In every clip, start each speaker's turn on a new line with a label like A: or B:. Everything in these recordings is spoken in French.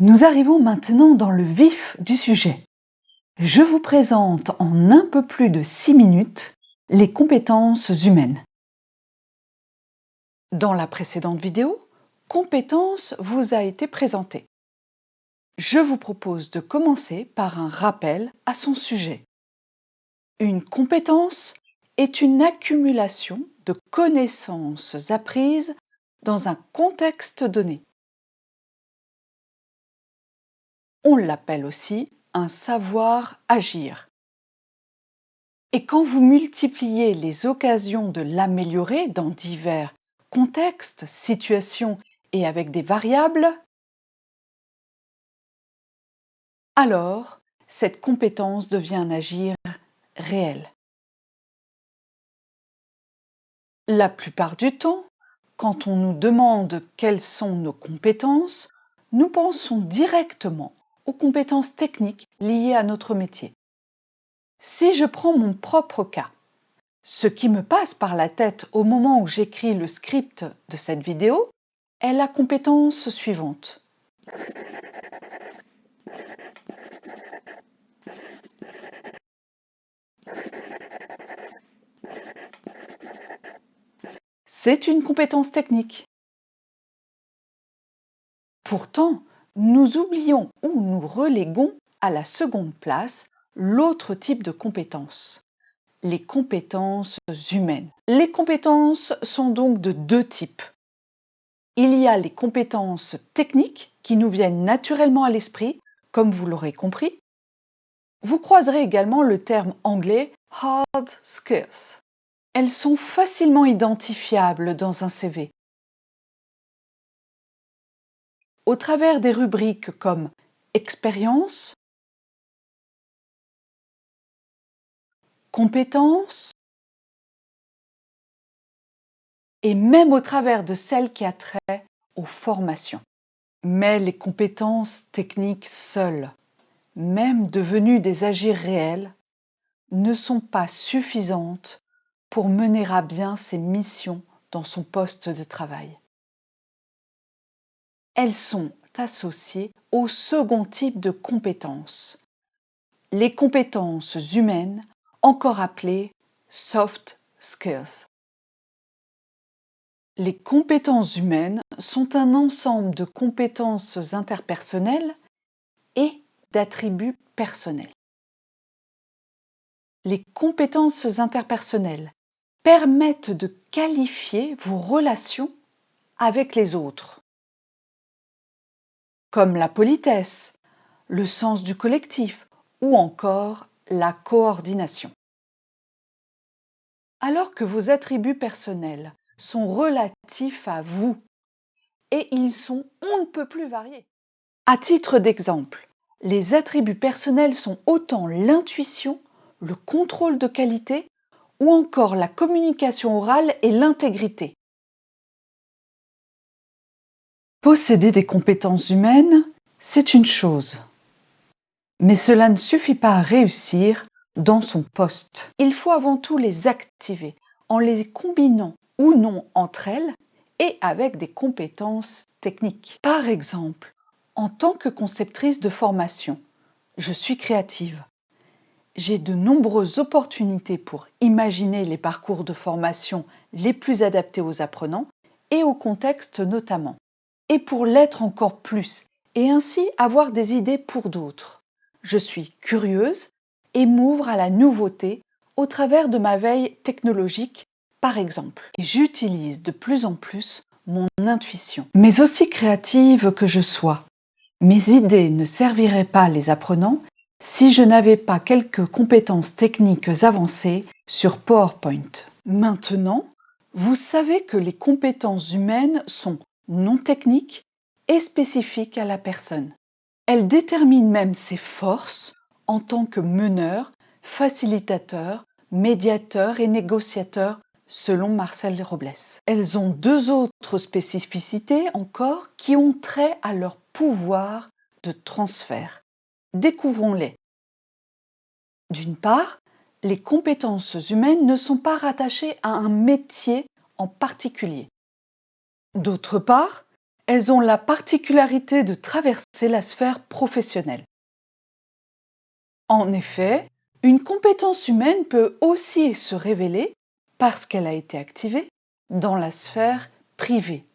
A: Nous arrivons maintenant dans le vif du sujet. Je vous présente en un peu plus de 6 minutes les compétences humaines. Dans la précédente vidéo, compétences vous a été présentée. Je vous propose de commencer par un rappel à son sujet. Une compétence est une accumulation de connaissances apprises dans un contexte donné. On l'appelle aussi un savoir-agir. Et quand vous multipliez les occasions de l'améliorer dans divers contextes, situations et avec des variables, alors cette compétence devient un agir réel. La plupart du temps, quand on nous demande quelles sont nos compétences, nous pensons directement aux compétences techniques liées à notre métier. Si je prends mon propre cas, ce qui me passe par la tête au moment où j'écris le script de cette vidéo est la compétence suivante. C'est une compétence technique. Pourtant, nous oublions ou nous reléguons à la seconde place l'autre type de compétence, les compétences humaines. Les compétences sont donc de deux types. Il y a les compétences techniques qui nous viennent naturellement à l'esprit, comme vous l'aurez compris. Vous croiserez également le terme anglais hard skills. Elles sont facilement identifiables dans un CV. Au travers des rubriques comme expérience, compétences, et même au travers de celles qui a trait aux formations. Mais les compétences techniques seules, même devenues des agirs réels, ne sont pas suffisantes pour mener à bien ses missions dans son poste de travail. Elles sont associées au second type de compétences, les compétences humaines, encore appelées soft skills. Les compétences humaines sont un ensemble de compétences interpersonnelles et d'attributs personnels. Les compétences interpersonnelles permettent de qualifier vos relations avec les autres, comme la politesse, le sens du collectif ou encore la coordination. Alors que vos attributs personnels sont relatifs à vous et ils sont on ne peut plus variés. À titre d'exemple, les attributs personnels sont autant l'intuition, le contrôle de qualité ou encore la communication orale et l'intégrité. Posséder des compétences humaines, c'est une chose. Mais cela ne suffit pas à réussir dans son poste. Il faut avant tout les activer en les combinant ou non entre elles et avec des compétences techniques. Par exemple, en tant que conceptrice de formation, je suis créative. J'ai de nombreuses opportunités pour imaginer les parcours de formation les plus adaptés aux apprenants et au contexte notamment. Et pour l'être encore plus, et ainsi avoir des idées pour d'autres. Je suis curieuse et m'ouvre à la nouveauté au travers de ma veille technologique, par exemple. Et j'utilise de plus en plus mon intuition. Mais aussi créative que je sois, mes idées ne serviraient pas les apprenants si je n'avais pas quelques compétences techniques avancées sur PowerPoint. Maintenant, vous savez que les compétences humaines sont non techniques et spécifiques à la personne. Elles déterminent même ses forces en tant que meneur, facilitateur, médiateur et négociateur, selon Marcel Robles. Elles ont deux autres spécificités encore qui ont trait à leur pouvoir de transfert. Découvrons-les. D'une part, les compétences humaines ne sont pas rattachées à un métier en particulier. D'autre part, elles ont la particularité de traverser la sphère professionnelle. En effet, une compétence humaine peut aussi se révéler, parce qu'elle a été activée, dans la sphère privée,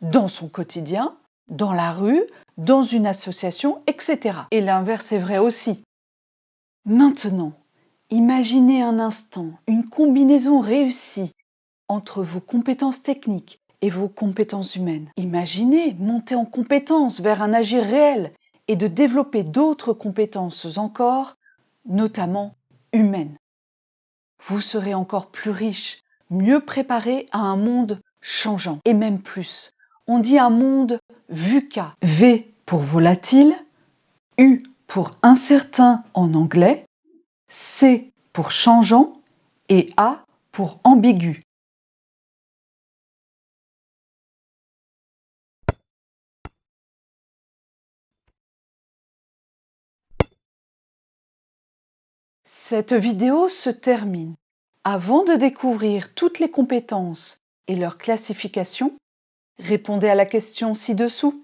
A: dans son quotidien, dans la rue, dans une association, etc. Et l'inverse est vrai aussi. Maintenant, imaginez un instant une combinaison réussie entre vos compétences techniques et vos compétences humaines. Imaginez monter en compétences vers un agir réel et de développer d'autres compétences encore, notamment humaines. Vous serez encore plus riche, mieux préparé à un monde changeant, et même plus. On dit un monde VUCA. V pour volatile, U pour incertain en anglais, C pour changeant et A pour ambigu. Cette vidéo se termine. Avant de découvrir toutes les compétences et leur classification, répondez à la question ci-dessous.